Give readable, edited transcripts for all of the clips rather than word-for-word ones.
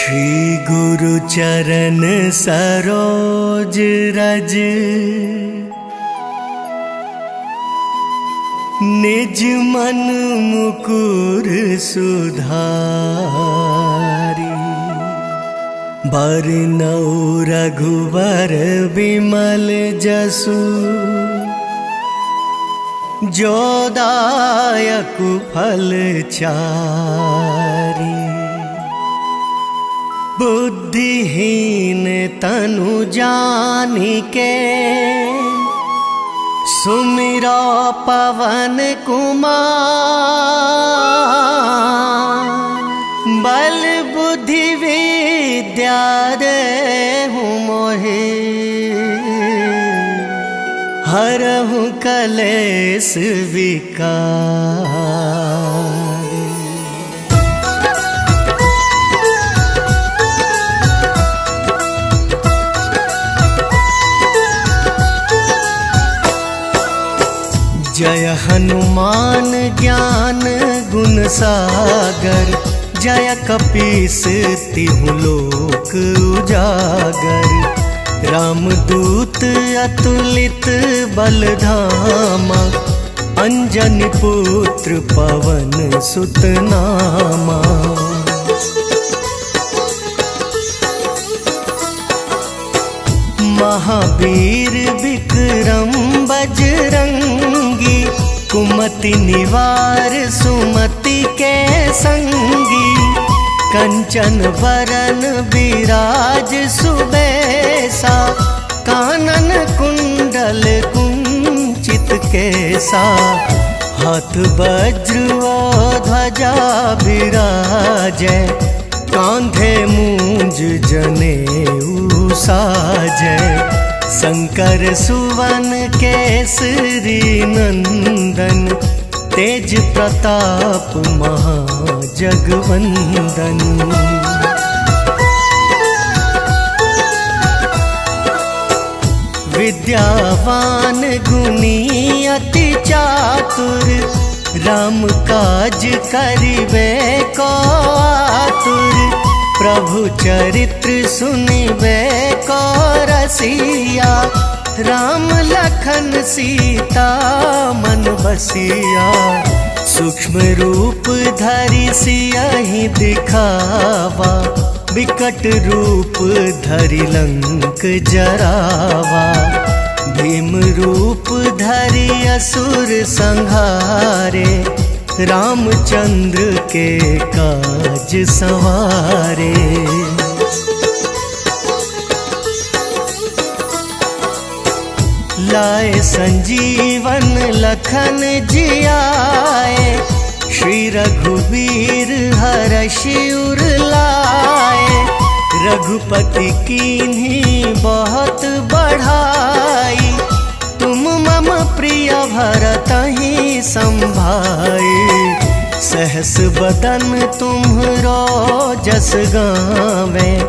श्री गुरु चरण सरोज रज निज मन मुकुर सुधारी। बरनउँ रघुवर बिमल जसु जो दायक फल चारि। बुद्धिहीन तनु जानिके सुमिरो पवन कुमार। बल बुद्धि विद्या देहु मोहि हरहु कलेश विकार। जय हनुमान ज्ञान गुण सागर। जय कपीस तिहु लोक उजागर। रामदूत अतुलित बल धामा। अंजनी पुत्र पवन सुत नामा। महावीर विक्रम बजरंगी। कुमति निवार सुमति के संगी। कंचन वरन विराज सुबेसा। कानन कुंडल कुंचित केसा। हाथ वज्र और ध्वजा विराजै। कांधे मूंज जनेऊ साजै। शंकर सुवन केसरी नंदन। तेज प्रताप महाजगवंदन। विद्यावान गुणी अति चातुर। राम काज करिबे को आतुर। प्रभु चरित्र सुनिबे को रसिया। राम लखन सीता मन बसिया। सूक्ष्म रूप धरि सियहि दिखावा। विकट रूप धरि लंक जरावा। भीम रूप धरि असुर संहारे। रामचंद्र के काज सवारे। लाए संजीवन लखन जियाए। श्री रघुवीर हरषि उर लाए। रघुपति कीन्ही बहुत बढ़ाई। तुम मम प्रिय भरतहि संभाई। सहस बदन तुम्हरो जस गावें।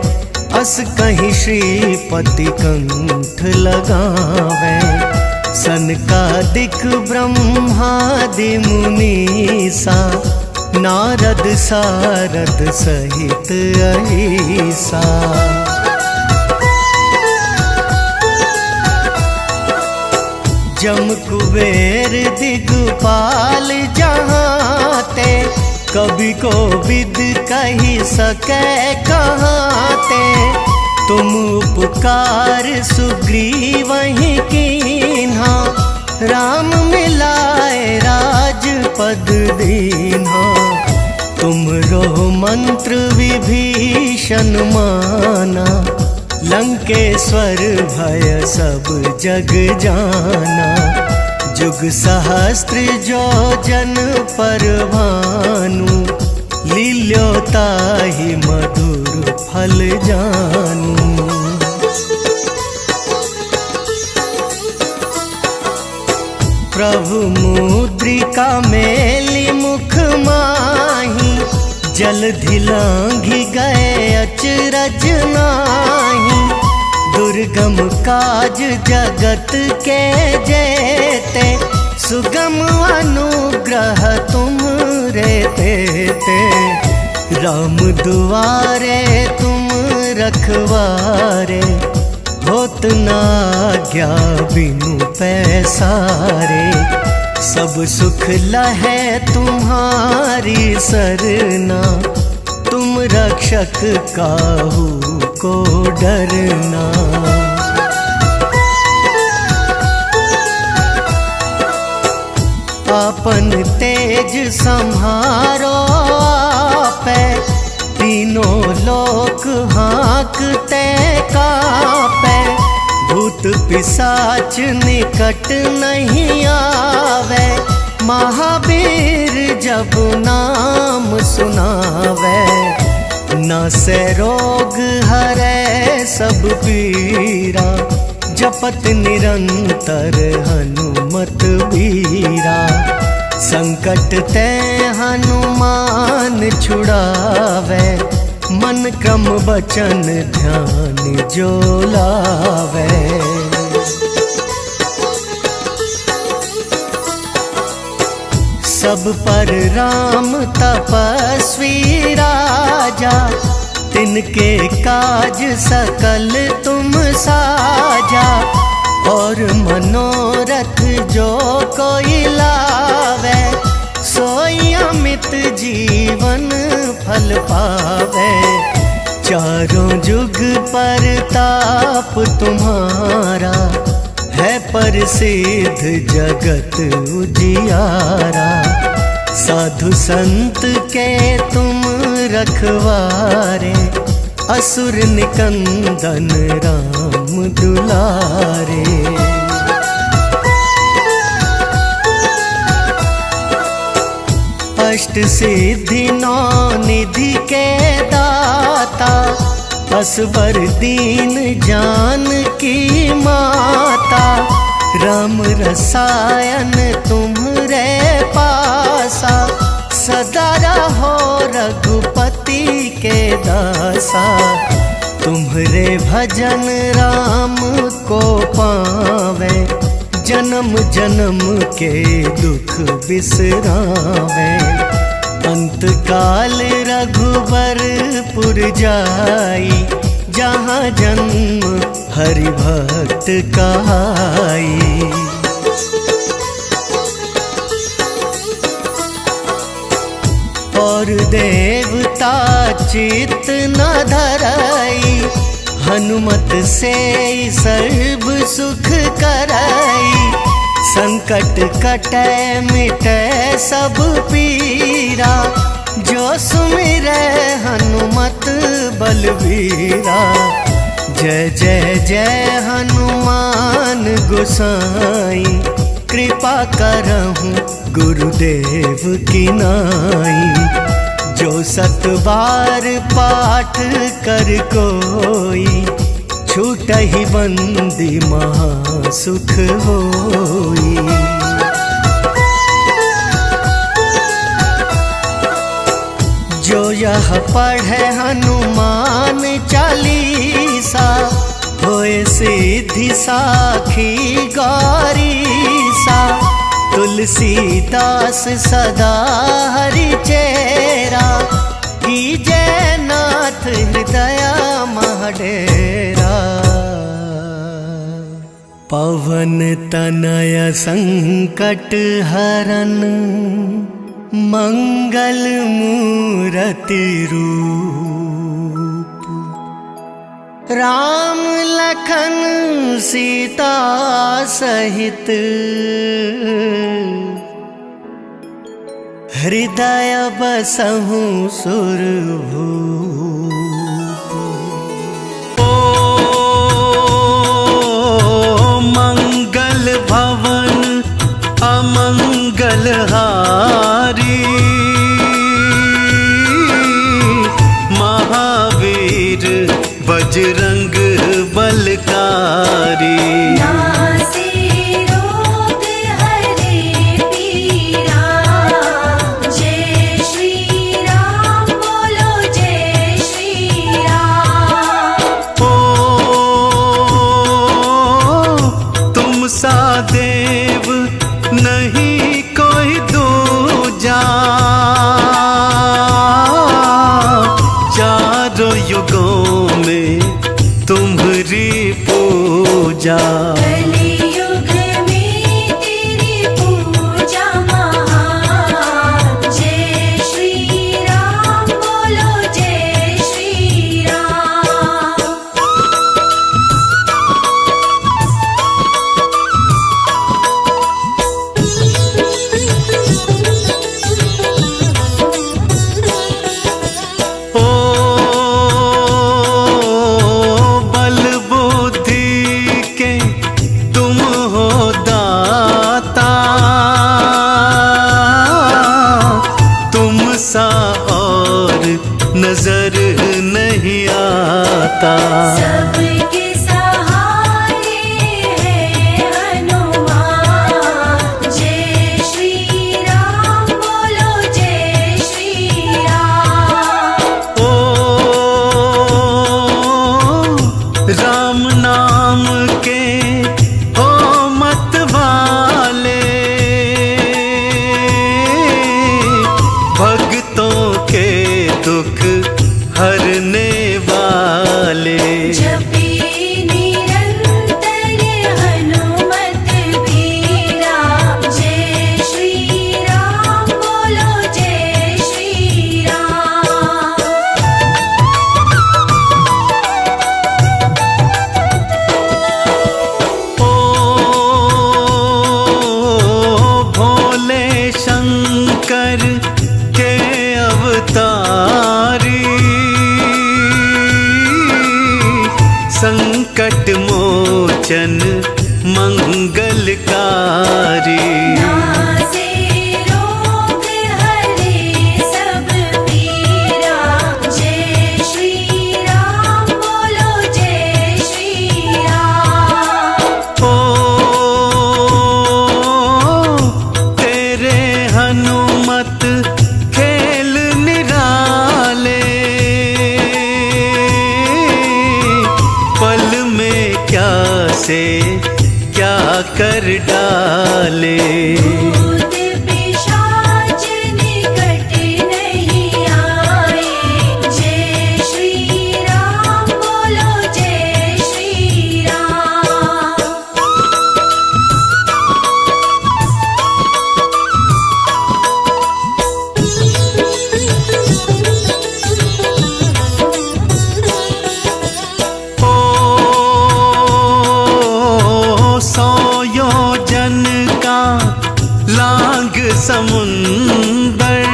अस कहीं श्रीपति कंठ लगावें। सनकादिक ब्रह्मादि मुनीसा। नारद सारद सहित अहीसा। जम कुबेर दिगपाल जहाँते। कवि को विद कही सके कहाँते। तुम उपकार सुग्रीवहि कीन्हा। राम मिलाए राजपद दीन्हा। तुमरो मंत्र विभीषण माना। लंकेश्वर भय सब जग जाना। जुग सहस्त्र जो जन पर भानु। लील्योताहि मधुर फल जानू। प्रभु मुद्रिका मेली मुख माही। जलधि लांघि गए अचरज नाही। दुर्गम काज जगत के जेते। सुगम अनुग्रह तुम रे तेते। राम दुआरे तुम रखवारे, होत ना आज्ञा बिनु पैसारे। सब सुख लहे तुम्हारी सरना, तुम रक्षक काहू को डरना। आपन तेज संहारो आपे, तीनों लोक हाँकते कापे। भूत पिशाच निकट नहीं आवे, महावीर जब नाम सुनावे। न से रोग हरै सब पीरा, जपत निरंतर हनुमत बीरा। संकट ते हनुमान छुड़ावे, मन क्रम बचन ध्यान जो लावे। सब पर राम तपस्वी राजा, तिनके काज सकल तुम साजा। और मनोरथ जो कोई लावे, सोई अमित जीवन फल पावे। चारों जुग पर ताप तुम्हारा, है प्रसिद्ध जगत उजियारा। साधु संत के तुम रखवारे, असुर निकंदन राम दुलारे। अष्ट सिद्धि नौ निधि के दाता, असबर दीन जानकी माता। राम रसायन तुम्हरे पासा, सदा रहो रघुपति के दासा। तुम्हरे भजन राम को पावे, जन्म जन्म के दुख बिसरावे। अंत काल रघुबरपुर जाई, जहाँ जन्म हरि भक्त कहाई। और देवता चित्त न धराई, हनुमत से सर्व सुख कराई। संकट कटे मिटे सब पीरा, जो सुमिरै हनुमत बलबीरा। जय जय जय हनुमान गोसाई, कृपा करहूँ गुरुदेव की नाई। जो सत बार पाठ कर कोई, छूटहि बंदी महा सुख होई। जो यह पढ़े हनुमान चालीसा, होए सिद्धि साखी गौरीसा। तुलसीदास सदा हरि चेरा, कीजे नाथ हृदय महडेरा। पवन तनय संकट हरन, मंगल मूरति रूप। राम लखन सीता सहित, हृदय बसहु सुरभूप। ओ मंगल भवन अमंगल हारी, महावीर बजरंग बलकारी। देव नहीं कोई दूजा, पूजा। कलियुग में तेरी पूजा महान। जय श्री राम बोलो जय श्री राम। ओ बल बुद्धि के तुम हो दाता, तुम सा और नजर नहीं आता। सबके सहारे है हनुमान। जय श्री राम बोलो जय श्री राम। ओ राम नाम के हो मत वाले, भक्तों के दुख हरने वाले। जपी निरंतर हनुमत बीरा। जय श्री राम बोलो जय श्री राम। ओ भोले शंकर के अवतारी, संकट मोचन मंगलकारी। नासे रोग हरे सब पीरा। जय श्री राम बोलो जय श्री राम। ओ तेरे हनुमत खेल निराले, पल में क्या से क्या कर डाले। भूत पिशाच निकट नहीं आए। जय श्री राम बोलो जय श्री राम। ओ 100 योजन का लांग समुंदर,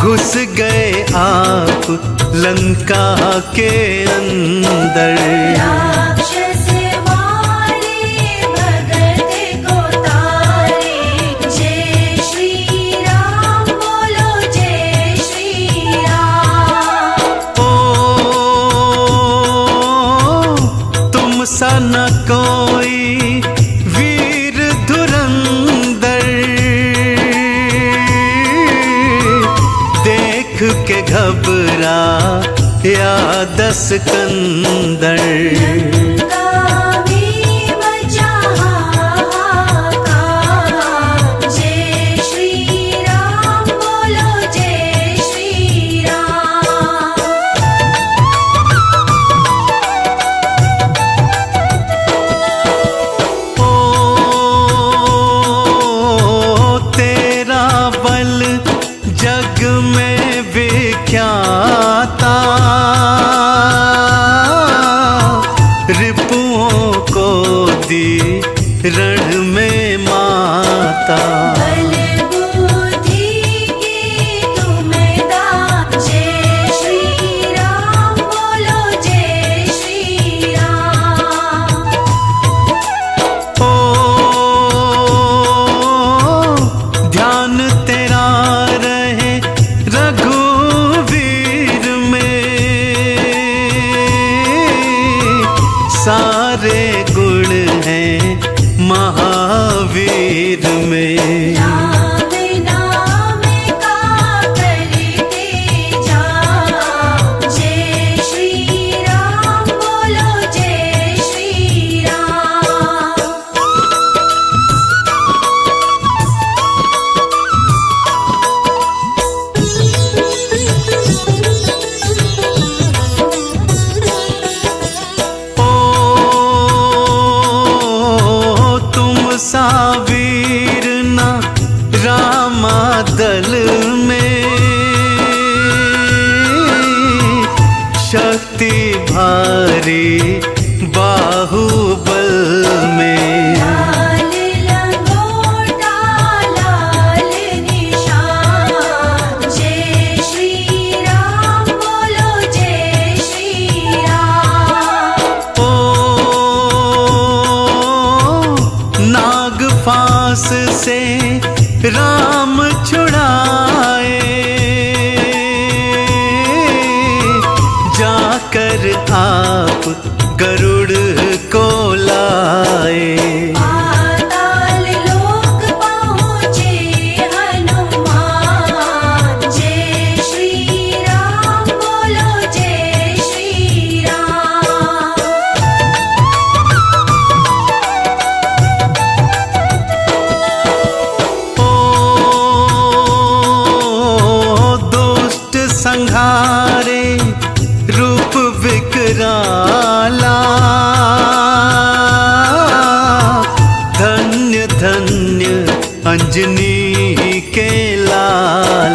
घुस गए आप लंका के अंदर। राक्षस मारे भगत को तारे। जय श्री राम बोलो जय श्री राम। ओ तुम सा न कोई वीर धुरंधर, देख के घबरा या दस कंदर। लंका में मचा हाहाकार। जय श्री राम बोलो जय श्री राम। ओ तेरा बल जग में विख्याता, रिपुओं को दी रण में माता। बल बुद्धि के तुम दाता। जय श्री राम बोलो जय श्री राम। ओ ध्यान तेरा रहे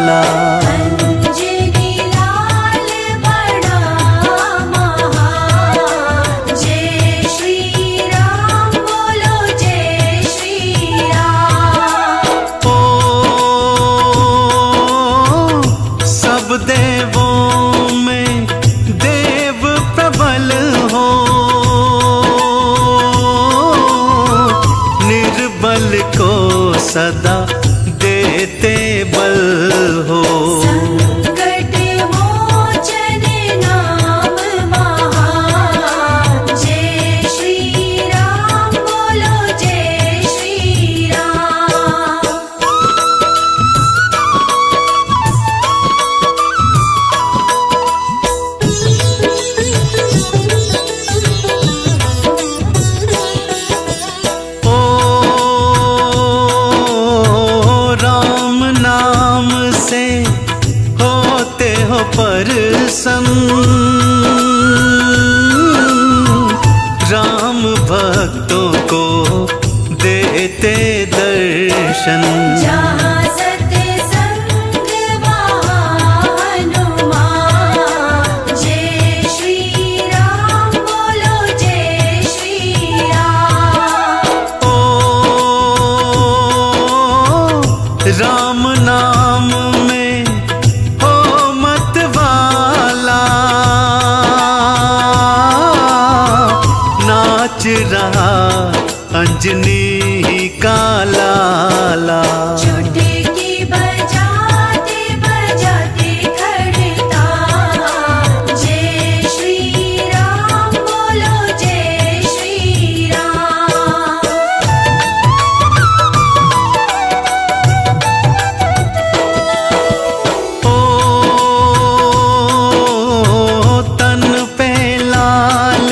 काला। अंजनी लाल बड़ा महान, जय श्री राम बोलो जय श्री राम। ओ सब देवों में देव प्रबल हो, निर्बल को सदा देते बल हो। संकट मोचन नाम महान, जय श्री राम बोलो जय श्री राम। ओ राम नाम से होते हो प्रसन्न, राम भक्तों को देते दर्शन। जहाँ सत्संग वहाँ हनुमान, जय श्री राम बोलो जय श्री राम। ओ राम नाम में हो मत वाला, नाच रहा अंजनी का लाला। चुटकी बजाते बजाते खड़ता, जय श्री राम बोलो जय श्री राम। ओ तन पे लाल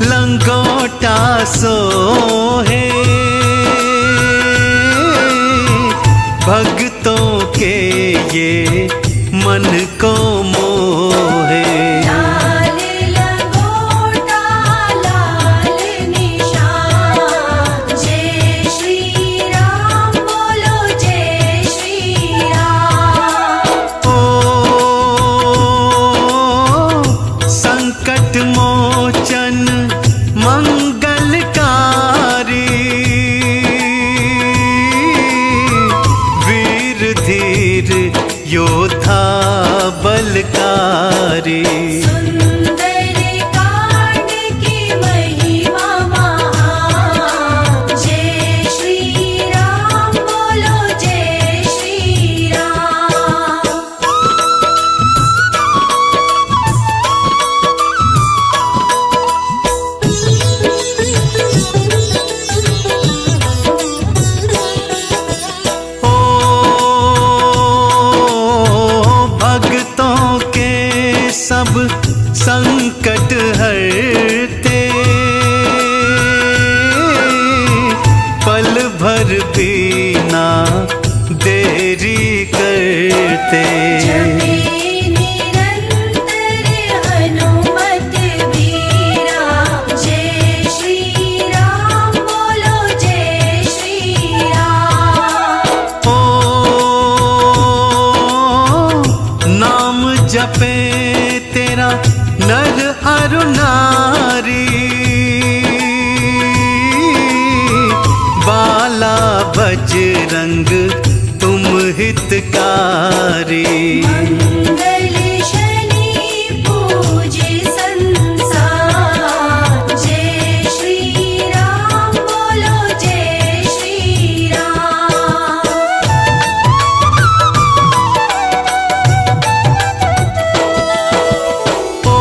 लंगोटा सोहे, भक्तों के ये मन को मोहे। लाल लंगोटा लाल निशान, जय श्री राम बोलो जय श्री राम। ओ संकट मोचन मंगलकारी, वीर धीर योद्धा बलकारी। सुंदर कांड की महिमा महान, जय श्री राम बोलो जय श्री राम। ओ भक्तों के सब संकट हरते, पल भर भी ना देरी करते। जपे निरंतर हनुमत बीरा, जय श्री राम बोलो जय श्री राम। ओ नाम जपे तेरा नर अरु नारी, बाला बजरंग तुम हितकारी। मंगल शनि पूजे संसार, जय श्री राम बोलो जय श्री राम। ओ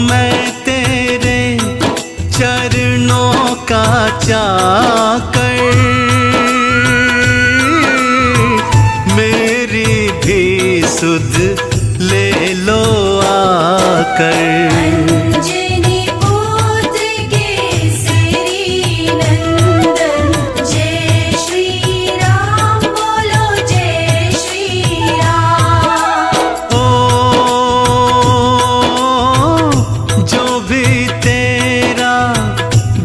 मैं तेरे चरणों का चाकर, मेरी भी सुध ले लो आकर। अंजनी पुत्र केसरी नंदन, जय श्री राम बोलो जय श्री राम। ओ जो भी तेरा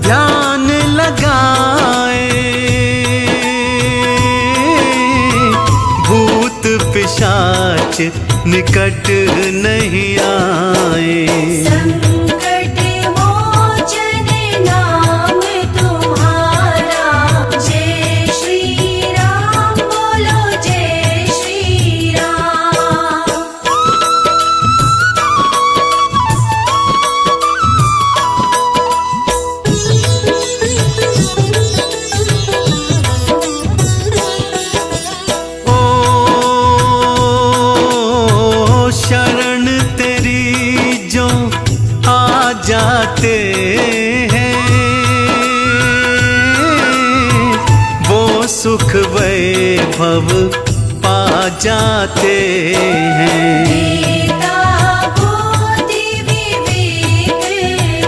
ध्यान लगाए, पिशाच निकट नहीं आए। संकट मोचन नाम तुम्हारा, जय श्री राम बोलो जय श्री राम। शरण तेरी जो आ जाते हैं, वो सुख वैभव पा जाते हैं। गीता बुद्धि विवेक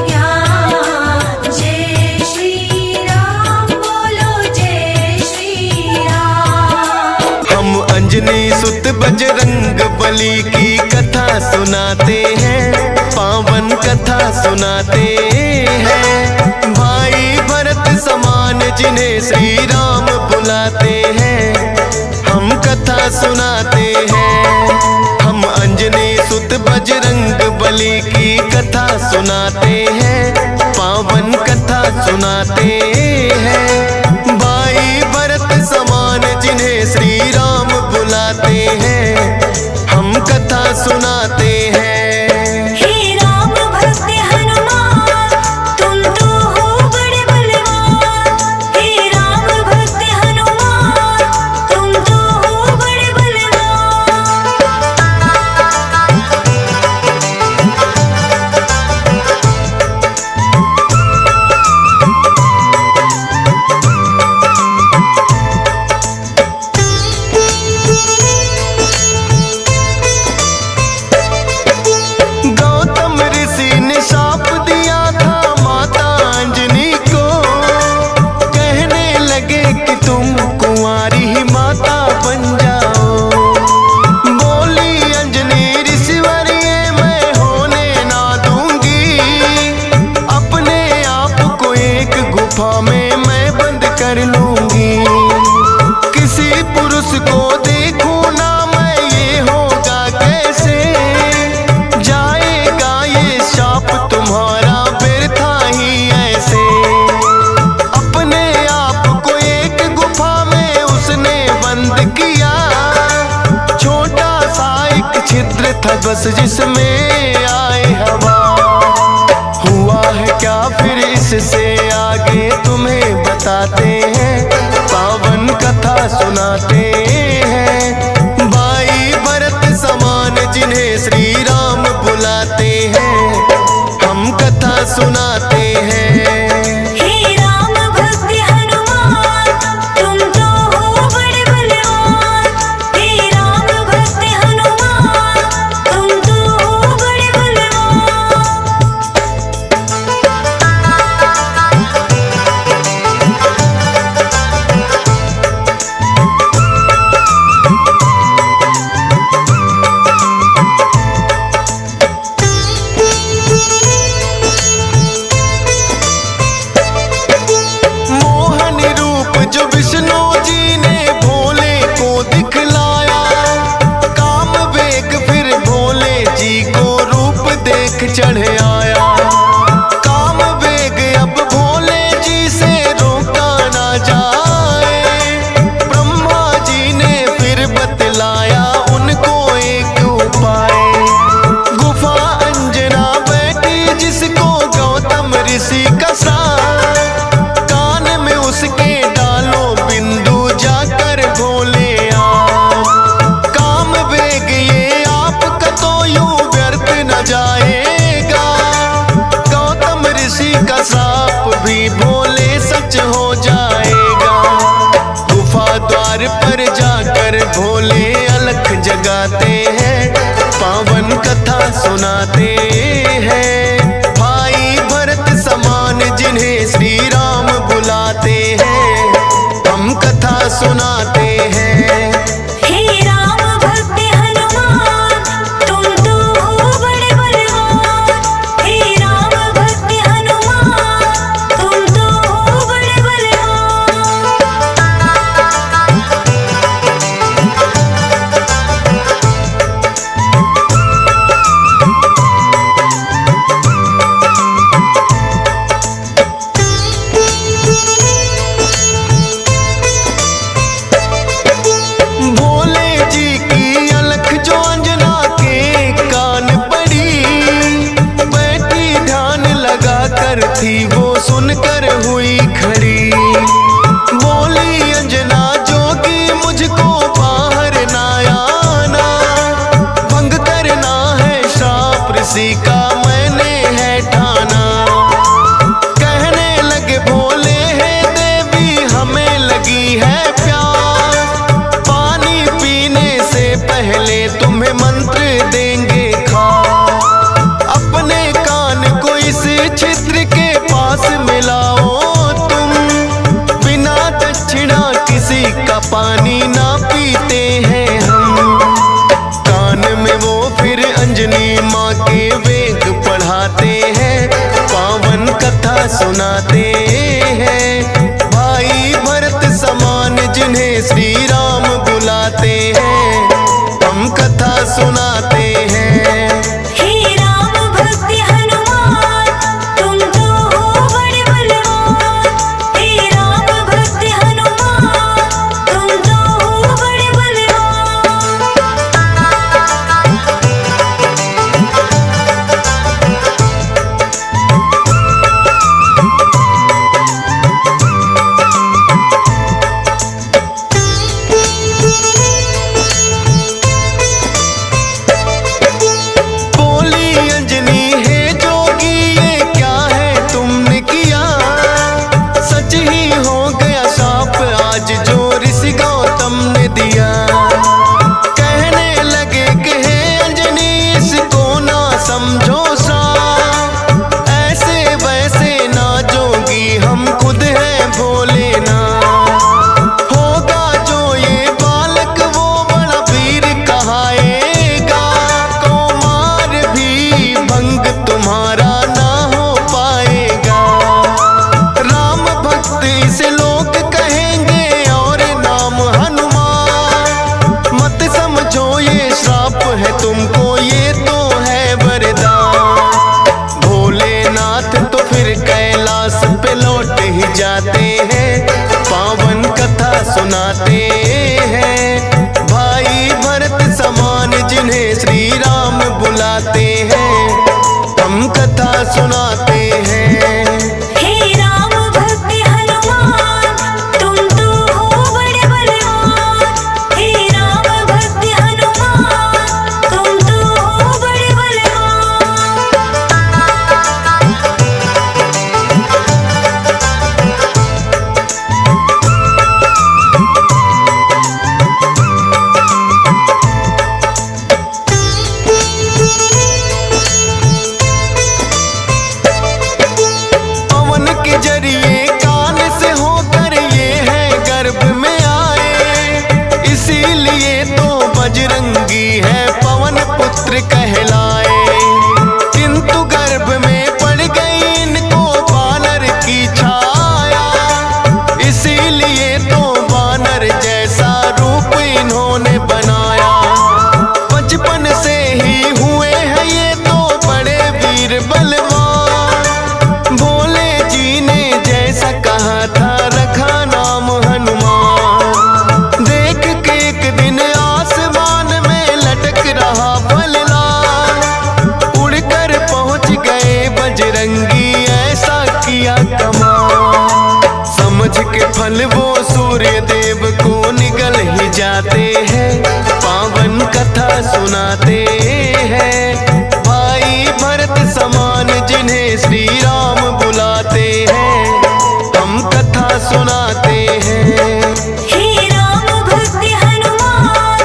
ज्ञान, जय श्री राम बोलो जय श्री राम। हम अंजनी सुत बजरंग बली की कथा सुनाते हैं, पावन कथा सुनाते हैं। भाई भरत समान जिन्हें श्री राम बुलाते हैं, हम कथा सुनाते हैं। हम अंजनी सुत बजरंग बली की कथा सुनाते हैं, पावन कथा सुनाते हैं। भाई भरत समान जिन्हें श्री राम बुलाते हैं, हम कथा सुनाते हैं। हे राम भक्त हनुमान, तुम तो हो बड़े बलवान। हे राम भक्त हनुमान, तुम तो हो बड़े बलवान। गौतम ऋषि ने शाप दिया था माता अंजनी को, कहने लगे कि तुम कुंवारी ही माता बन जाओ। बोली अंजनी ऋषिवर ये मैं होने ना दूंगी, अपने आप को एक गुफा में मैं बंद कर लूंगी। किसी पुरुष को देखूं ना मैं, ये होगा कैसे? जाएगा ये शाप तुम्हारा व्यर्था ही ऐसे। अपने आप को एक गुफा में उसने बंद किया, छोटा सा एक छिद्र था बस जिसमें आए हवा। हुआ है क्या फिर इससे आगे तुम्हें बताते हैं, पावन कथा सुनाते हैं। भाई भरत समान जिन्हें श्री राम बुलाते हैं, हम कथा सुनाते हैं। हे राम भक्त हनुमान, तुम तो हो बड़े बलवान। हे राम भक्त हनुमान, तुम तो हो बड़े बलवान। मोहन रूप जो विष्णु जी ने भोले को दिखलाया, काम वेग फिर भोले जी को रूप देख चढ़ आया। काम वेग अब भोले जी से रोका ना जाए, ब्रह्मा जी ने फिर बतलाया उनको एक उपाय। गुफा अंजना बैठी जिसको गौतम ऋषि का साथ, कान में उसके डालो बिंदु जाकर भोले आप। काम वेग ये आपका तो यूं व्यर्थ न जाएगा, गौतम ऋषि का श्राप भी भोले सच हो जाएगा। गुफा द्वार पर जाकर भोले अलख जगाते हैं, पावन कथा सुनाते हैं। भाई भरत समान जिन्हें श्री राम बुलाते हैं, हम कथा सुनाते हैं। हे राम भक्त हनुमान, तुम तो हो बड़े बलवान। हे राम भक्त हनुमान, तुम तो हो बड़े बलवान। सुनाते हैं। भाई भरत समान जिन्हें श्री राम बुलाते हैं, हम कथा सुनाते हैं। हे राम भक्त हनुमान तुम तो हो बड़े बलवान। हे राम भक्त हनुमान तुम तो हो बड़े बलवान। बोली अंजनी है जोगी ये क्या है तुमने किया, सच ही हो गया शाप आज जो ऋषि गौतम ने दिया। कहने लगे कि हे अंजनी इसको ना समझो सा, ऐसे वैसे ना जोगी हम खुद हैं भोले ना। होगा जो ये बालक वो बड़ा वीर कहाएगा, कौमार भी भंग तुम्हारा ना हो पाएगा। राम भक्त इसे लोग कहेंगे और नाम हनुमान, मत समझो ये श्राप है तुमको ये तो है वरदान। भोलेनाथ तो फिर कैलाश पे लौट ही जाते हैं, पावन कथा सुनाते हैं। भाई भरत समान जिन्हें श्री राम बुलाते हैं, हम कथा सुनाते हैं। हे राम भक्त हनुमान तुम तो हो बड़े बलवान। हे राम भक्त हनुमान तुम तो हो बड़े बलवान। पवन के जरिए कान से होकर ये है गर्भ में आए, इसीलिए तो बजरंगी है पवन पुत्र कहलाए। किंतु गर्भ में पड़ गई इनको बानर की छाया, इसीलिए तो बानर जैसा रूप इन्होंने बनाया। बचपन से ही हुए हैं ये तो बड़े वीर बलवान, भोले जी ने जैसा कहा था रखा नाम हनुमान। देख के एक दिन आसमान में लटक रहा फलदार, उड़कर पहुंच गए बजरंगी ऐसा किया कमाल। समझ के फल वो सूर्य देव को निगल ही जाते हैं, पावन कथा सुनाते हैं। भाई भरत समान जिन्हें श्री राम बुलाते हैं, हम कथा सुनाते हैं। हे राम भक्त हनुमान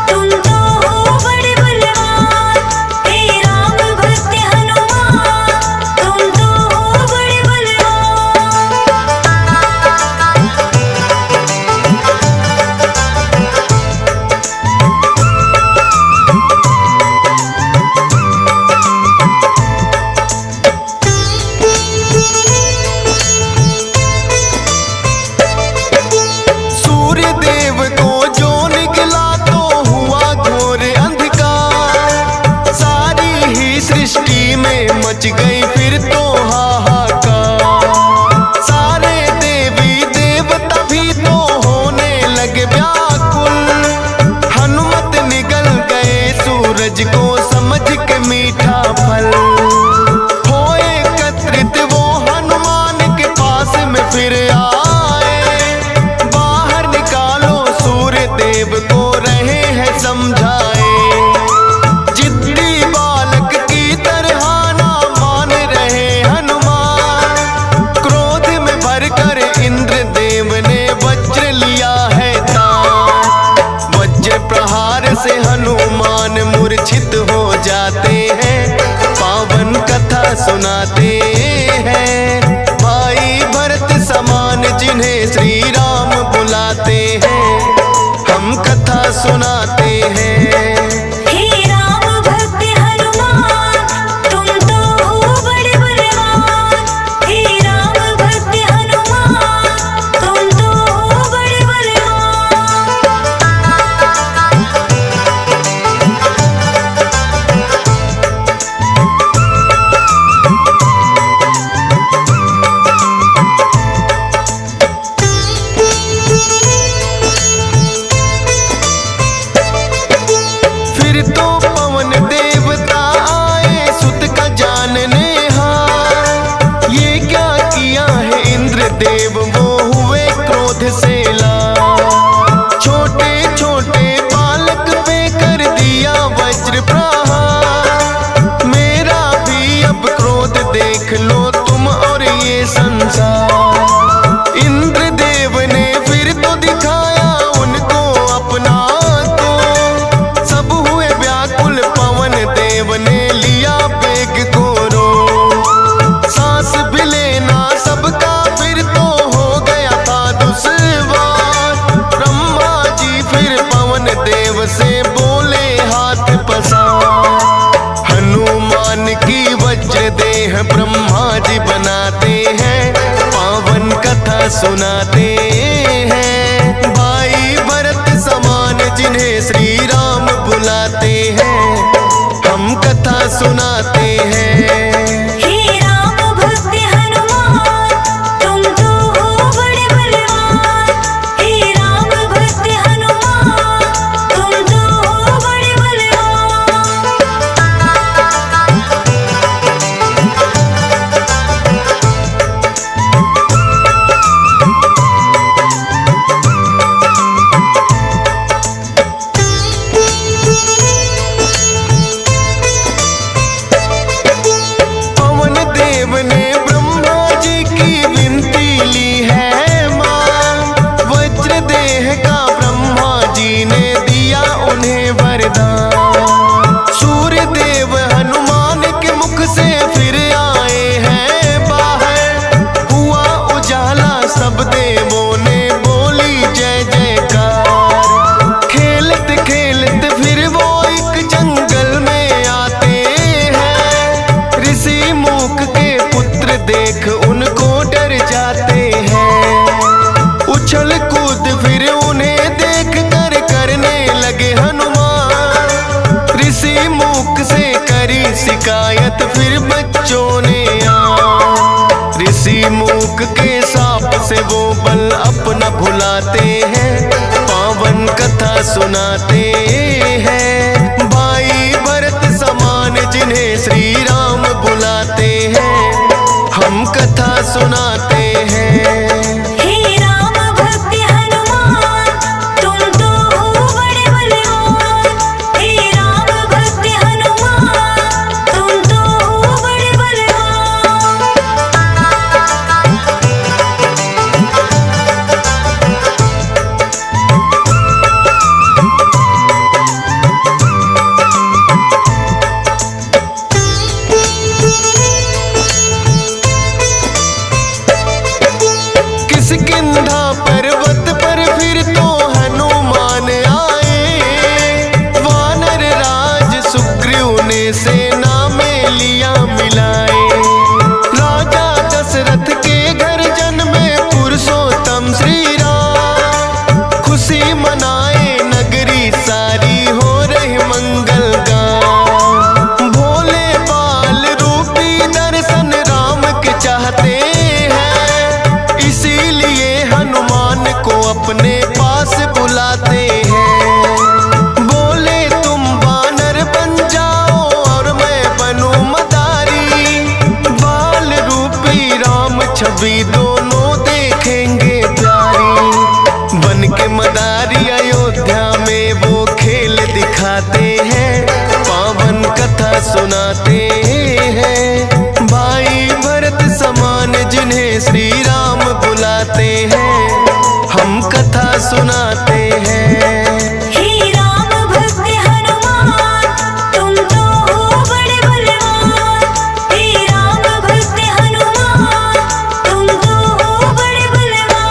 तुम तो हो बड़े बलवान। हे राम भक्त हनुमान तुम तो हो बड़े बलवान। सूर्य देव को जो निकला तो हुआ घोर अंधकार, सारी ही सृष्टि में मच गई फिर तो हाहाकार। सारे देवी देवता भी तो होने लगे व्याकुल, हनुमत निगल गए सूरज को समझ के मीठा फल। हो एकत्रित वो हनुमान के पास में फिर आए, बाहर निकालो सूर्य देव को रहे हैं समझाए। जिद्दी बालक की तरह ना मान रहे हनुमान, क्रोध में भरकर इंद्र देव ने वज्र लिया है तान। वज्र प्रहार से हनुमान मूर्छित हो जाते हैं, पावन कथा सुनाते हैं। भाई भरत समान जिन्हें श्री राम बुलाते हैं, हम कथा सुनाते हैं। हे राम भक्त हनुमान तुम तो हो बड़े बलवान। हे राम छोटे बालक पे कर दिया वज्र प्रहार। मेरा भी अब क्रोध देख लो तुम और ये संसार। इंद्रदेव ने फिर तो दिखाया उनको अपना तो, सब हुए व्याकुल पवन देव ने लिया बेग को रो। सांस भी लेना सबका फिर तो हो गया था दुश्वार। ब्रह्मा जी फिर पवन देव से बोले हाथ पसार। हनुमान की वज्र देह ब्रह्मा जी बनाते हैं, पावन कथा सुनाते हैं। भाई भरत समान जिन्हें श्री राम बुलाते हैं, हम कथा सुनाते हैं। हे राम भक्त हनुमान तुम तो हो बड़े बलवान। हे राम भक्त हनुमान तुम तो हो बड़े बलवान। पवन देव ने ब्रह्मा जी की विनती ली है मां। वज्र देह का ब्रह्मा जी ने दिया उन्हें वरदान। सूर्य देव हनुमान के मुख से फिर आए हैं बाहर। हुआ उजाला सब देवों ने बोली जय जयकार। खेलते खेलते फिर वो एक जंगल में आते हैं। ऋषि मूक के पुत्र देख उनको डर जाते हैं। उछल कूद फिर उन्हें देख कर करने लगे हनुमान। ऋषि मूक से करी शिकायत फिर बच्चों ने ऋषि मूक के साप से वो बल अपना भुलाते हैं, पावन कथा सुनाते हैं। भाई भरत समान जिन्हें श्री राम बुलाते हैं, हम कथा सुनाते हैं। हे राम भक्त हनुमान तुम तो हो बड़े बलवान। हे राम भक्त हनुमान तुम तो हो बड़े बलवान। किष्किंधा पर्वत पर फिर तो हनुमान आए। वानर राज सुग्रीव ने सेना में लिया मिलाए। राजा दशरथ के घर जन्मे पुरुषोत्तम श्री राम। खुशी मनाए नगरी सारी हो रही मंगल गान। भोले बाल रूपी दर्शन राम के चाहते हैं, इसीलिए हनुमान को अपने पास बुलाते हैं। बोले तुम वानर बन जाओ और मैं बनूं मदारी। बाल रूपी राम छवि दोनों देखेंगे प्यारी। बन के मदारी अयोध्या में वो खेल दिखाते हैं, पावन कथा सुनाते हैं। भाई भरत समान जिन्हें श्री राम बुलाते हैं, हम कथा सुनाते हैं। हे राम भक्त हनुमान तुम तो हो बड़े बलवान। हे राम भक्त हनुमान तुम तो हो बड़े बलवान।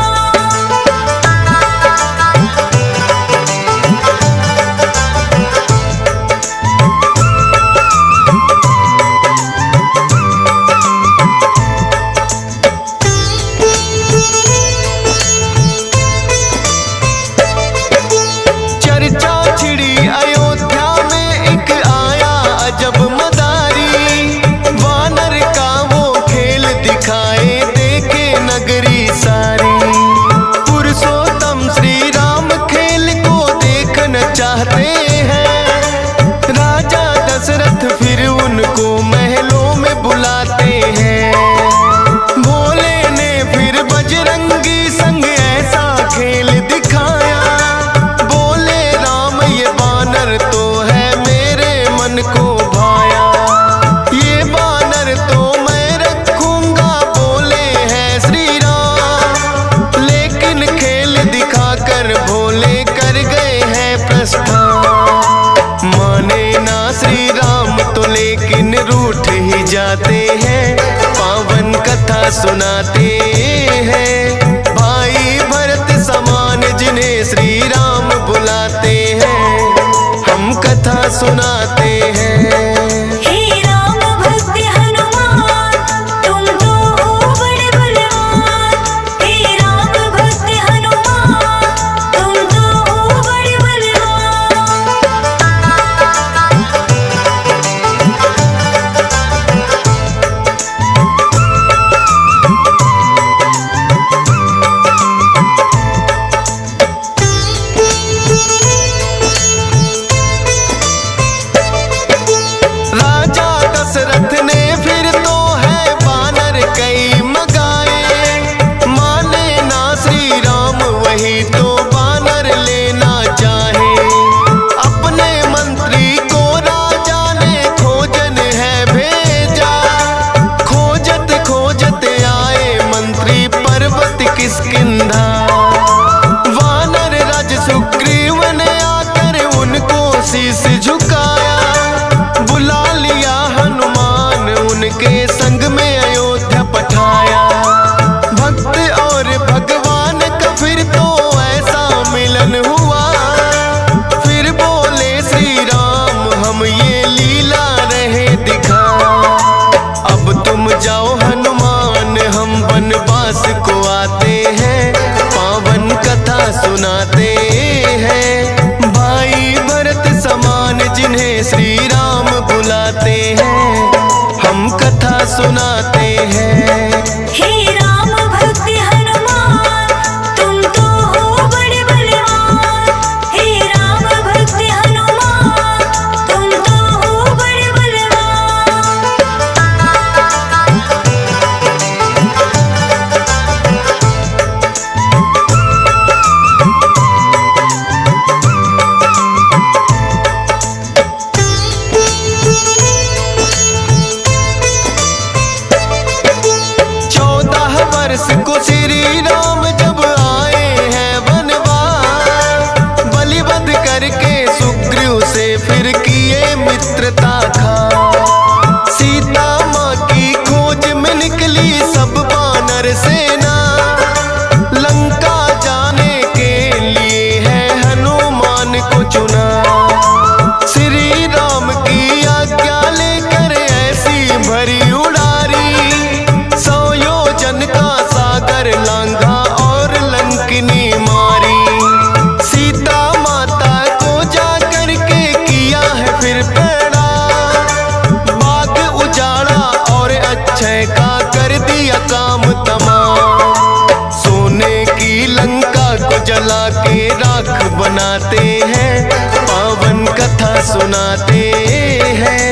बजरंगी संग ऐसा खेल दिखाया। बोले कथा सुनाते हैं। भाई भरत समान जिन्हें श्री राम बुलाते हैं, हम कथा सुनाते हैं। हे राम भक्त हनुमान, तुम तो हो बड़े बलवान। हे राम भक्त हनुमान, तुम तो हो बड़े बलवान। राजा दशरथ ने फिर तो है बानर कई मगाए, माने ना श्री राम वही तो बानर लेना चाहे। अपने मंत्री को राजा ने खोजन है भेजा, खोजत खोजत आए मंत्री पर्वत किष्किंधा। वानर राज सुग्रीव ने आकर उनको शीश झुकाया, बुला लिया हनुमान उनके संग में अयोध्या पठाया। भक्त और भगवान का फिर तो ऐसा मिलन हुआ, फिर बोले श्री राम हम ये लीला रहे दिखा। अब तुम जाओ हनुमान हम वनवास को आते हैं, पावन कथा सुनाते हैं। भाई भरत समान जिन्हें श्री राम बुलाते हैं, हम कथा सुनाते हैं। हे राम भक्त हनुमान, तुम तो हो बड़े बलवान। हे राम भक्त हनुमान, तुम तो हो बड़े बलवान। वर्ष को श्री राम जब आए हैं वनवास, बलिवध करके सुग्रीव से फिर किए मित्रता खा। सीता माँ की खोज में निकली सब वानर सेना, लंका जाने के लिए है हनुमान को चुना। श्री राम की आज्ञा लेकर ऐसी भरी उड़ारी, 100 योजन का सागर लांघा और लंकिनी मारी। सीता माता को जा करके किया है फिर पैड़ा, बाग उजाड़ा और अक्षय का कर दिया काम तमाम। सोने की लंका को जला के राख बनाते हैं, पावन कथा सुनाते हैं।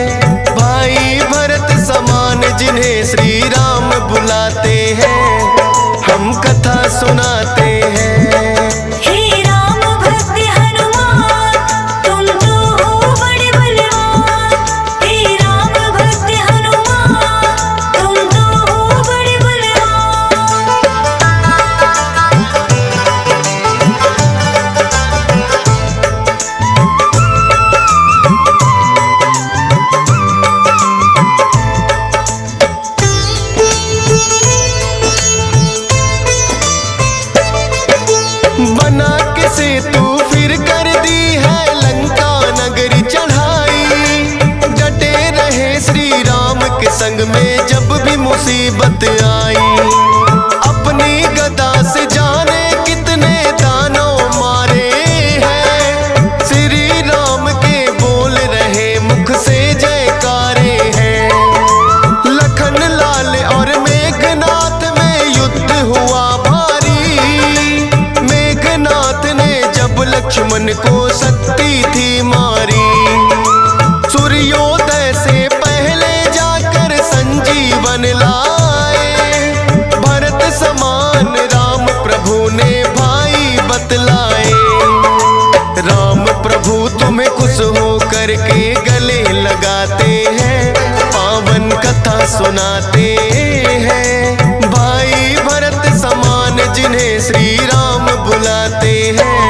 भाई भरत समान जिन्हें श्री राम बुलाते हैं, हम कथा सुनाते हैं। हे राम भक्त हनुमान, तुम तो हो बड़े बलवान। हे राम भक्त हनुमान, तुम तो हो बड़े बलवान। बना के सेतु फिर कर दी है लंका नगरी चढ़ाई। डटे रहे श्री राम के संग में जब भी मुसीबत आई। अपनी गदा से जाने कितने दानव मारे हैं, श्री राम के बोल रहे मुख से जयकारे हैं। लखन लाल और मेघनाथ में युद्ध हुआ भारी, मेघनाथ ने जब लक्ष्मण को शक्ति थी मारी। सूर्योदय से पहले जाकर संजीवन लाए, भरत समान राम प्रभु ने भाई बतलाए। राम प्रभु तुम्हें खुश हो करके गले लगाते हैं, पावन कथा सुनाते हैं। भाई भरत समान जिन्हें श्री राम बुलाते हैं,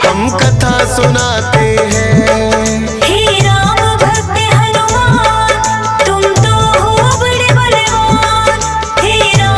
हम कथा सुनाते हैं। हे राम भक्त हनुमान, तुम तो हो बड़े बलवान। हे राम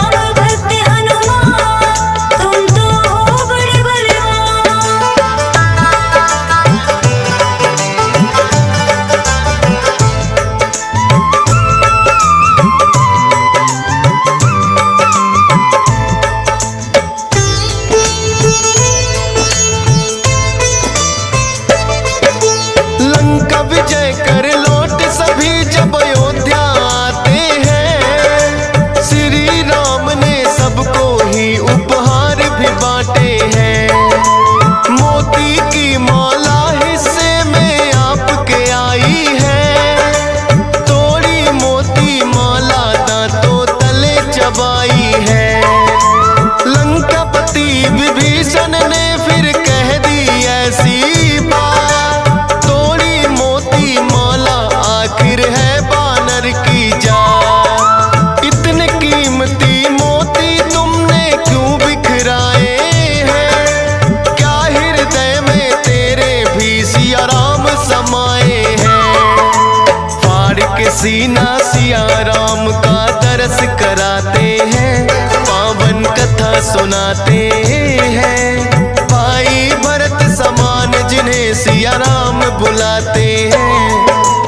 हसीना सिया राम का दरस कराते हैं, पावन कथा सुनाते हैं। भाई भरत समान जिन्हें सिया राम बुलाते हैं,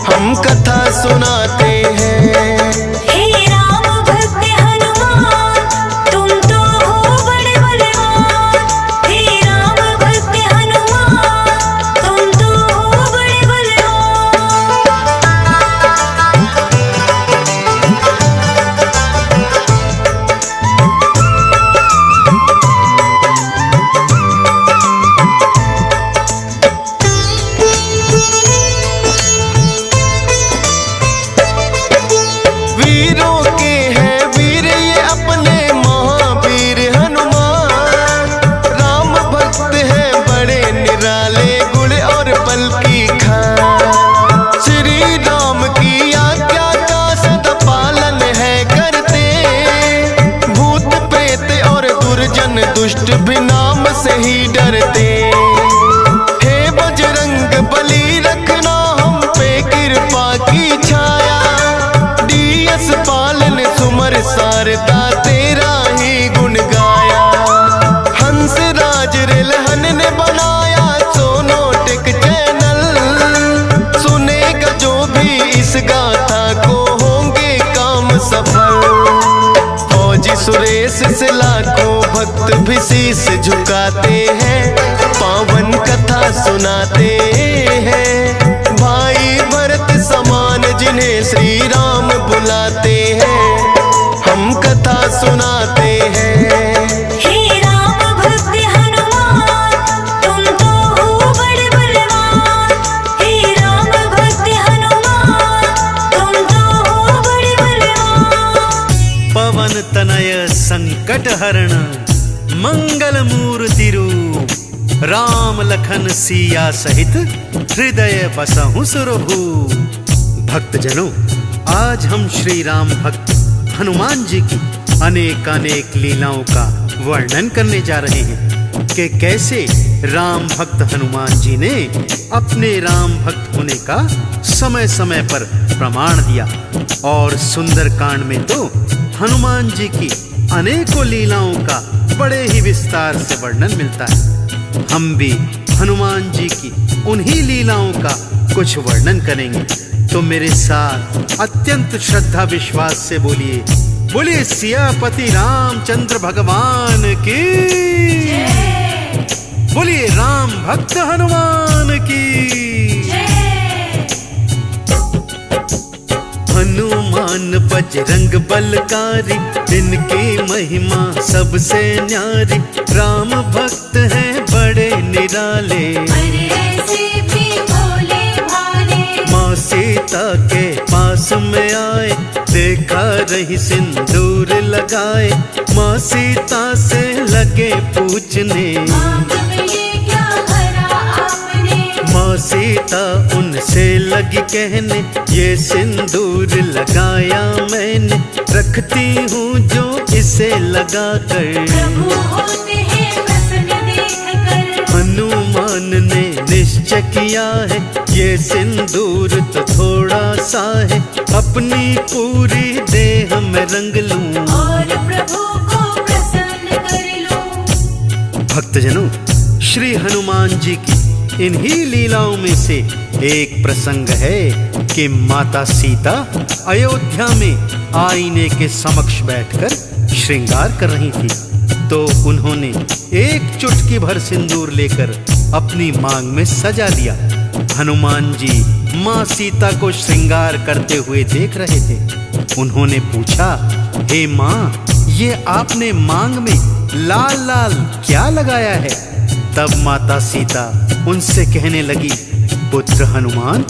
हम कथा सुनाते हैं। हे राम भक्त हनुमान, तुम तो हो बड़े बलवान। हे राम भक्त हनुमान, तुम तो हो बड़े बलवान। वीरों के हैं वीर ये अपने महावीर हनुमान, राम भक्त हैं बड़े निराले गुण और बल की खान। श्री राम की आज्ञा का सदा पालन है करते, भूत प्रेत और दुर्जन दुष्ट भी नाम से ही डरते। हे बजरंग बली रखना हम पे कृपा की छाया, डीएस पालन सुमर सारदा तेरा ही गुण गाया। हंस राज रिलहन ने बनाया सोनोटिक चैनल, सुनेगा जो भी इस गाथा को होंगे काम सफल। फौजी सुरेश से लाखों भक्त भी शीश झुकाते हैं, पावन कथा सुनाते हैं। भाई भरत समान जिन्हें श्री राम बुलाते हैं, हम कथा सुनाते हैं। हे राम भक्त हनुमान, तुम तो हो बड़े बलवान। हे राम भक्त हनुमान, तुम तो हो बड़े बलवान। पवन तनय संकट हरण मंगल मूर्ति रूप, राम लखन सिया सहित हृदय बसहु सुरभूप। भक्तजनों, आज हम श्री राम भक्त हनुमान जी की अनेक अनेक लीलाओं का वर्णन करने जा रहे हैं कि कैसे राम भक्त हनुमान जी ने अपने राम भक्त होने का समय समय पर प्रमाण दिया। और सुंदर कांड में तो हनुमान जी की अनेकों लीलाओं का बड़े ही विस्तार से वर्णन मिलता है। हम भी हनुमान जी की उन्हीं लीलाओं का कुछ वर्णन करेंगे। तो मेरे साथ अत्यंत श्रद्धा विश्वास से बोलिए, बोलिए सियापति रामचंद्र भगवान की, बोलिए राम भक्त हनुमान की। हनुमान बजरंग बलकारी, इनकी महिमा सबसे न्यारी। राम भक्त हैं बड़े निराले, ऐसे भी भोले भाले। माँ सीता के पास में आए, देखा रही सिंदूर लगाए। माँ सीता से लगे पूछने, मांग में ये क्या भरा आपने। माँ सीता उनसे लगी कहने, ये सिंदूर लगाया मैंने। रखती हूँ जो इसे लगा कर, प्रभु होते हैं प्रसन्न देखकर। हनुमान ने निश्चय किया है, ये सिंदूर तो थोड़ा सा है। अपनी पूरी देह में रंग लूं, और प्रभु को प्रसन्न कर लूं। भक्तजनों, श्री हनुमान जी की इन्हीं लीलाओं में से एक प्रसंग है कि माता सीता अयोध्या में आईने के समक्ष बैठकर श्रृंगार कर रही थी। तो उन्होंने एक चुटकी भर सिंदूर लेकर अपनी मांग में सजा दिया। हनुमान जी माँ सीता को श्रृंगार करते हुए देख रहे थे। उन्होंने पूछा, हे माँ, ये आपने मांग में लाल लाल क्या लगाया है? तब माता सीता उनसे कहने लगी, पुत्र हनुमान,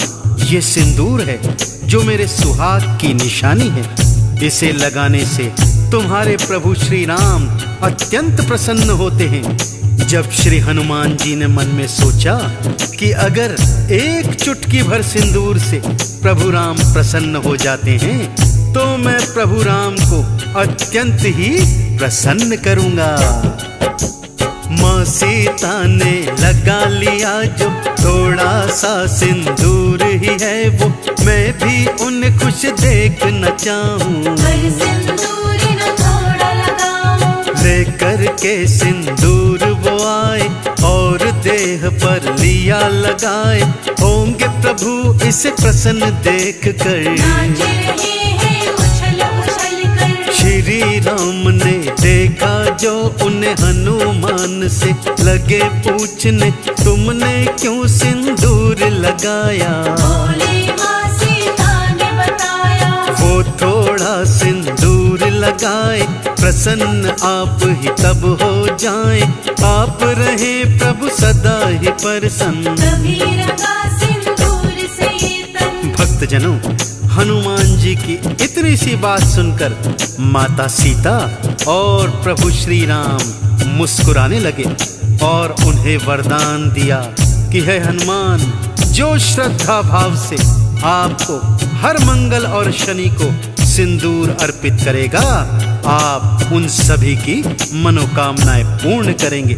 ये सिंदूर है जो मेरे सुहाग की निशानी है। इसे लगाने से तुम्हारे प्रभु श्री राम अत्यंत प्रसन्न होते हैं। जब श्री हनुमान जी ने मन में सोचा कि अगर एक चुटकी भर सिंदूर से प्रभु राम प्रसन्न हो जाते हैं, तो मैं प्रभु राम को अत्यंत ही प्रसन्न करूंगा। माँ सीता ने लगा लिया जो थोड़ा सा सिंदूर ही है वो, मैं भी उन्हें खुश देख न चाहूं। पर सिंदूर न थोड़ा लगाऊं। लेकर के सिंदूर वो आए और देह पर लिया लगाए। होंगे प्रभु इसे प्रसन्न देख कर। नाच रहे हैं उछल उछल कर। श्री राम ने देखा जो उन्हें हनुमान से लगे पूछने, तुमने क्यों सिंदूर लगाया? बोले माँ सीता ने बताया। वो थोड़ा सिंदूर लगाए, प्रसन्न आप ही तब हो जाएं। आप रहे प्रभु सदा ही प्रसन्न। कभी रंगा सिंदूर से ये तन। भक्तजनों, हनुमान जी की इतनी सी बात सुनकर माता सीता और प्रभु श्री राम मुस्कुराने लगे और उन्हें वरदान दिया कि हे हनुमान, जो श्रद्धा भाव से आपको हर मंगल और शनि को सिंदूर अर्पित करेगा, आप उन सभी की मनोकामनाएं पूर्ण करेंगे।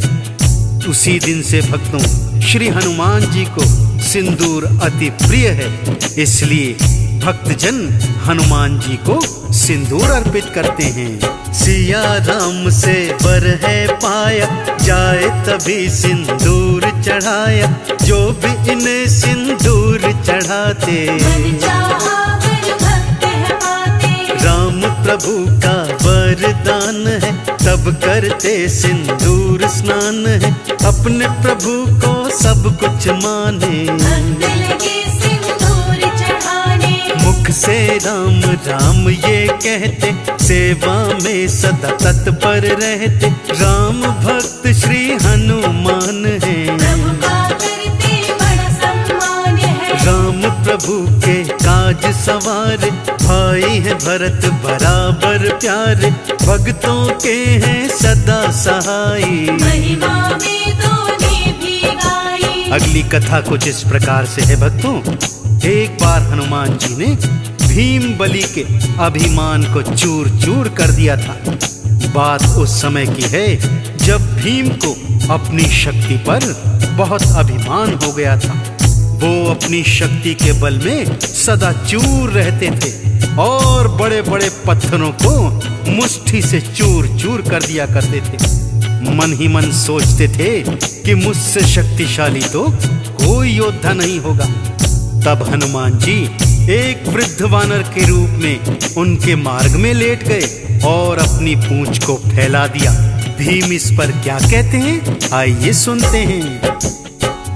उसी दिन से भक्तों, श्री हनुमान जी को सिंदूर अति प्रिय है, इसलिए भक्तजन हनुमान जी को सिंदूर अर्पित करते हैं। सिया राम से वर है पाया, जाए तभी सिंदूर चढ़ाया। जो भी इन्हें सिंदूर चढ़ाते, मन चाहा वर भक्त है पाते। राम प्रभु का वरदान है, तब करते सिंदूर स्नान है। अपने प्रभु को सब कुछ माने, भक्त लगे सिंदूर चढ़ाने। मुख से राम राम ये कहते, सेवा में सदा तत्पर रहते। राम भक्त श्री हनुमान है, प्रभु का करते बड़ा सम्मान है। राम प्रभु के काज सवार। भाई है भरत बराबर प्यारे, भक्तों के हैं सदा सहाई। महिमा में तूने भी गाई। अगली कथा कुछ इस प्रकार से है भक्तों। एक बार हनुमान जी ने भीम बलि के अभिमान को चूर चूर कर दिया था। बात उस समय की है जब भीम को अपनी शक्ति पर बहुत अभिमान हो गया था। वो अपनी शक्ति के बल में सदा चूर रहते थे और बड़े बड़े पत्थरों को मुट्ठी से चूर चूर कर दिया करते थे। मन ही मन सोचते थे कि मुझसे शक्तिशाली तो कोई योद्धा नहीं होगा। तब हनुमान जी एक वृद्ध वानर के रूप में उनके मार्ग में लेट गए और अपनी पूंछ को फैला दिया। भीम इस पर क्या कहते हैं, आइए सुनते हैं।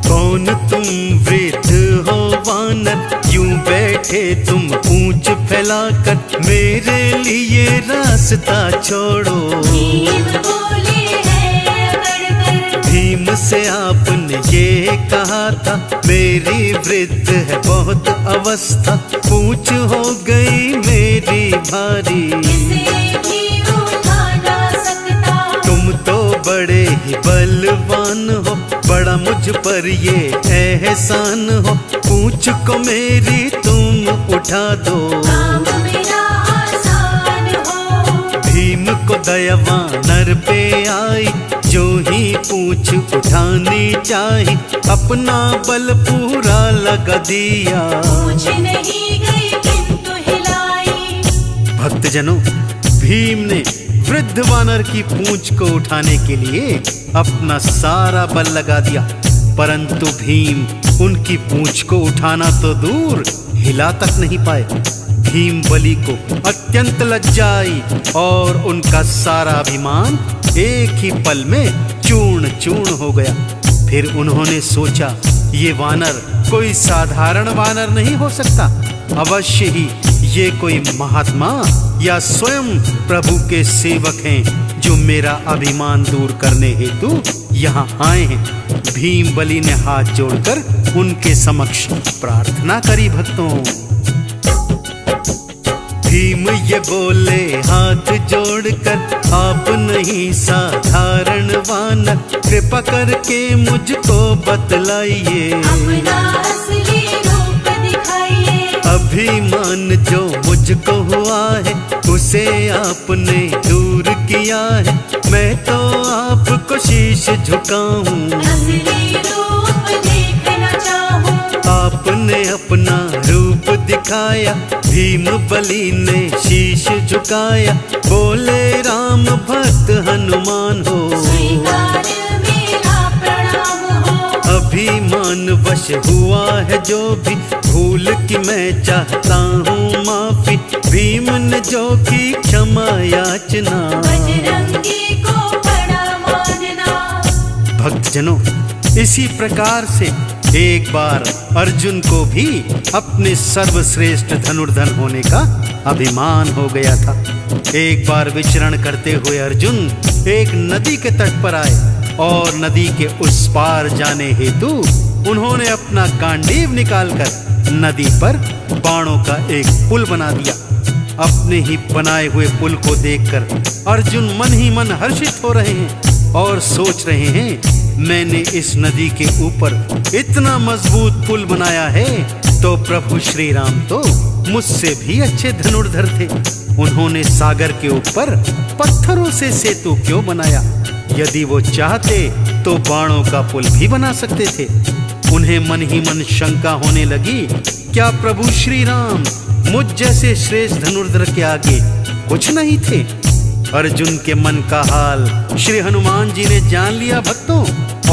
कौन तुम वृद्ध हो वानर, यूं बैठे तुम पूंछ फैलाकर। मेरे लिए रास्ता छोड़ो। भीम बोले है अकड़ कर। भीम से आपने ये कहा था, मेरी वृद्ध है बहुत अवस्था। पूंछ हो गई मेरी भारी, इसे भी उठा ना सकता। तुम तो बड़े ही बलवान हो, बड़ा मुझ पर ये एहसान हो। पूंछ को मेरी तुम उठा दो, काम मेरा आसान हो। भीम को दया वानर पे आई, जो ही पूंछ उठानी चाही। अपना बल पूरा लगा दिया, पूछ नहीं गई किंतु हिलाई। भक्तजनों, भीम ने वृद्ध वानर की पूंछ को उठाने के लिए अपना सारा बल लगा दिया, परंतु भीम उनकी पूंछ को उठाना तो दूर हिला तक नहीं पाए। भीम बलि को अत्यंत लज्जा आई और उनका सारा अभिमान एक ही पल में चूर्ण चूर्ण हो गया। फिर उन्होंने सोचा, ये वानर कोई साधारण वानर नहीं हो सकता, अवश्य ही ये कोई महात्मा या स्वयं प्रभु के सेवक हैं जो मेरा अभिमान दूर करने हेतु यहाँ आए हैं। भीम बलि ने हाथ जोड़कर उनके समक्ष प्रार्थना करी। भक्तों, भीम ये बोले हाथ जोड़कर, आप नहीं साधारण वानर, कृपा करके मुझको बतलाइए। अपना असली रूप दिखाइए। अभिमान जो मुझको हुआ है, उसे आपने दूर किया है। मैं तो आपको शीश झुकाऊं, असली रूप देखना चाहूं। आपने ने अपना रूप दिखाया, भीम बली ने शीश झुकाया, बोले राम भक्त हनुमान हो, स्वीकार मेरा प्रणाम हो। अभिमान वश हुआ है जो भी, भूल की मैं चाहता हूँ माफी, भीम ने जो की क्षमा याचना, बजरंगी को बड़ा मानना। भक्तजनों, इसी प्रकार से एक बार अर्जुन को भी अपने सर्वश्रेष्ठ धनुर्धर होने का अभिमान हो गया था। एक बार विचरण करते हुए अर्जुन एक नदी के तट पर आए और नदी के उस पार जाने हेतु उन्होंने अपना गांडीव निकालकर नदी पर बाणों का एक पुल बना दिया। अपने ही बनाए हुए पुल को देखकर अर्जुन मन ही मन हर्षित हो रहे हैं और सोच रहे हैं, मैंने इस नदी के ऊपर इतना मजबूत पुल बनाया है तो प्रभु श्री राम तो मुझसे भी अच्छे धनुर्धर थे। उन्होंने सागर के ऊपर पत्थरों से सेतु क्यों बनाया? यदि वो चाहते तो बाणों का पुल भी बना सकते थे। उन्हें मन ही मन शंका होने लगी, क्या प्रभु श्री राम मुझ जैसे श्रेष्ठ धनुर्धर के आगे कुछ नहीं थे? अर्जुन के मन का हाल श्री हनुमान जी ने जान लिया भक्तों,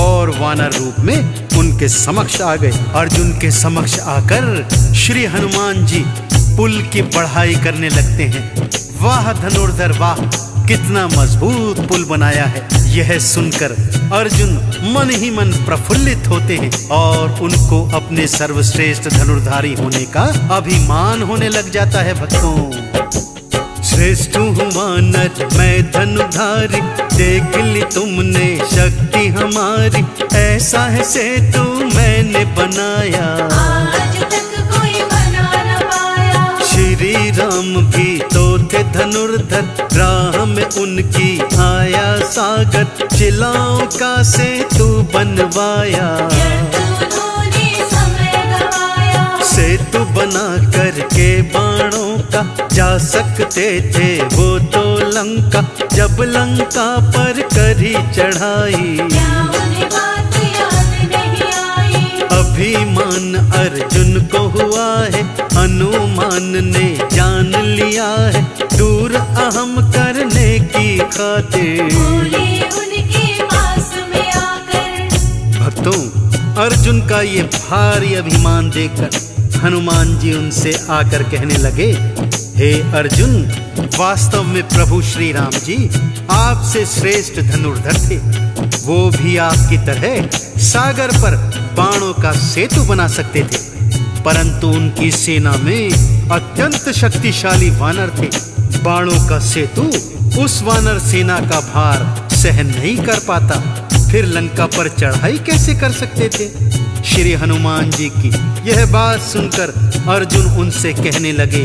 और वानर रूप में उनके समक्ष आ गए। अर्जुन के समक्ष आकर श्री हनुमान जी पुल की बढ़ाई करने लगते हैं। वाह धनुर्धर वाह, कितना मजबूत पुल बनाया है। यह सुनकर अर्जुन मन ही मन प्रफुल्लित होते हैं और उनको अपने सर्वश्रेष्ठ धनुर्धारी होने का अभिमान होने लग जाता है। भक्तों, श्रेष्ठ हूँ वानर मैं धनुधारी, देख ली तुमने शक्ति हमारी, ऐसा है सेतु मैंने बनाया, आज तक कोई बना न पाया। श्री राम भी तो थे धनुर्धर, राह में उनकी आया सागर, चिलाओं का सेतु बनवाया, उन्होंने समय गवाया। सेतु बना करके बाणों का जा सकते थे वो तो लंका, जब लंका पर करी चढ़ाई, क्या उन्हें बात याद नहीं आई? अभिमान अर्जुन को हुआ है, हनुमान ने जान लिया है, दूर अहम करने की खातिर बोले उनके पास में आकर। भक्तों, अर्जुन का ये भारी अभिमान देखकर हनुमान जी उनसे आकर कहने लगे, हे अर्जुन, वास्तव में प्रभु श्री राम जी आपसे श्रेष्ठ धनुर्धर थे। वो भी आपकी तरह सागर पर बाणों का सेतु बना सकते थे, परंतु उनकी सेना में अत्यंत शक्तिशाली वानर थे। बाणों का सेतु उस वानर सेना का भार सहन नहीं कर पाता, फिर लंका पर चढ़ाई कैसे कर सकते थे? श्री हनुमान जी की यह बात सुनकर अर्जुन उनसे कहने लगे,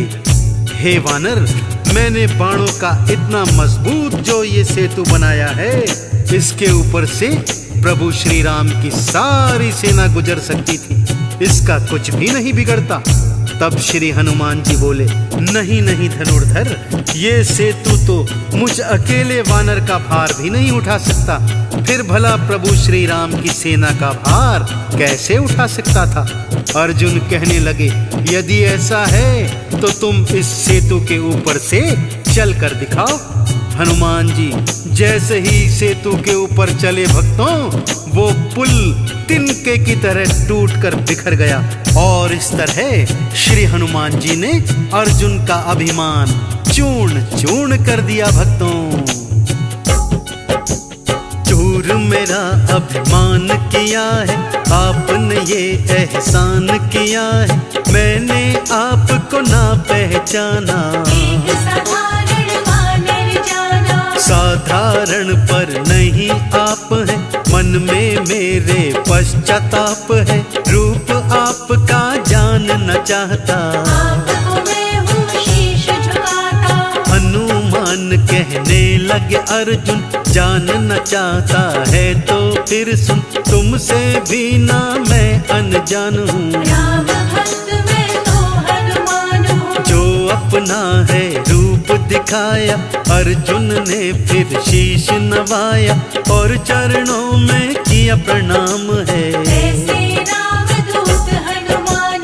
हे वानर, मैंने बाणों का इतना मजबूत जो ये सेतु बनाया है, इसके ऊपर से प्रभु श्री राम की सारी सेना गुजर सकती थी, इसका कुछ भी नहीं बिगड़ता। तब श्री हनुमान जी बोले, नहीं नहीं धनुर्धर, ये सेतु तो मुझ अकेले वानर का भार भी नहीं उठा सकता, फिर भला प्रभु श्री राम की सेना का भार कैसे उठा सकता था? अर्जुन कहने लगे, यदि ऐसा है तो तुम इस सेतु के ऊपर से चल कर दिखाओ। हनुमान जी जैसे ही सेतु के ऊपर चले भक्तों, वो पुल तिनके की तरह टूटकर बिखर गया और इस तरह श्री हनुमान जी ने अर्जुन का अभिमान चूर्ण चूर्ण कर दिया। भक्तों, चूर मेरा अभिमान किया है, आपने ये एहसान किया है, मैंने आपको ना पहचाना, एक साधारण वानर जाना। साधारण पर नहीं आप हैं, मन में मेरे पश्चाताप है, रूप आपका जानना चाहता, आपको मैं हूँ शीश झुकाता। हनुमान कहने लगे अर्जुन, जानना चाहता है तो फिर सुन, तुमसे भी ना मैं अनजान हूँ, राम भक्त मैं तो हनुमान हूँ। जो अपना है रूप दिखाया, अर्जुन ने फिर शीश नवाया और चरणों में किया प्रणाम है, ऐसे राम दूत हनुमान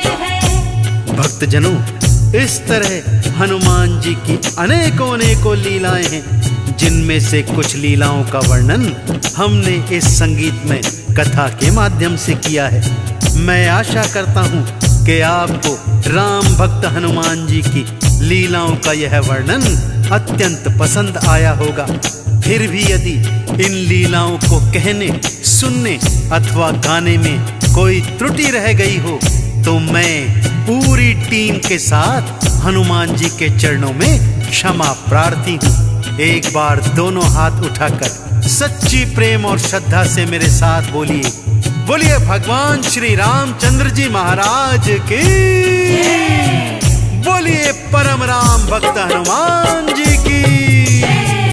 भक्तजनों, इस तरह हनुमान जी की अनेकों लीलाएं हैं, जिनमें से कुछ लीलाओं का वर्णन हमने इस संगीतमय कथा के माध्यम से किया है। मैं आशा करता हूँ कि आपको राम भक्त हनुमान जी की लीलाओं का यह वर्णन अत्यंत पसंद आया होगा। फिर भी यदि इन लीलाओं को कहने, सुनने अथवा गाने में कोई त्रुटि रह गई हो तो मैं पूरी टीम के साथ हनुमान जी के चरणों में क्षमा प्रार्थी हूँ। एक बार दोनों हाथ उठाकर सच्ची प्रेम और श्रद्धा से मेरे साथ बोलिए, बोलिए भगवान श्री रामचंद्र जी महाराज की, बोलिए परम राम भक्त हनुमान जी की।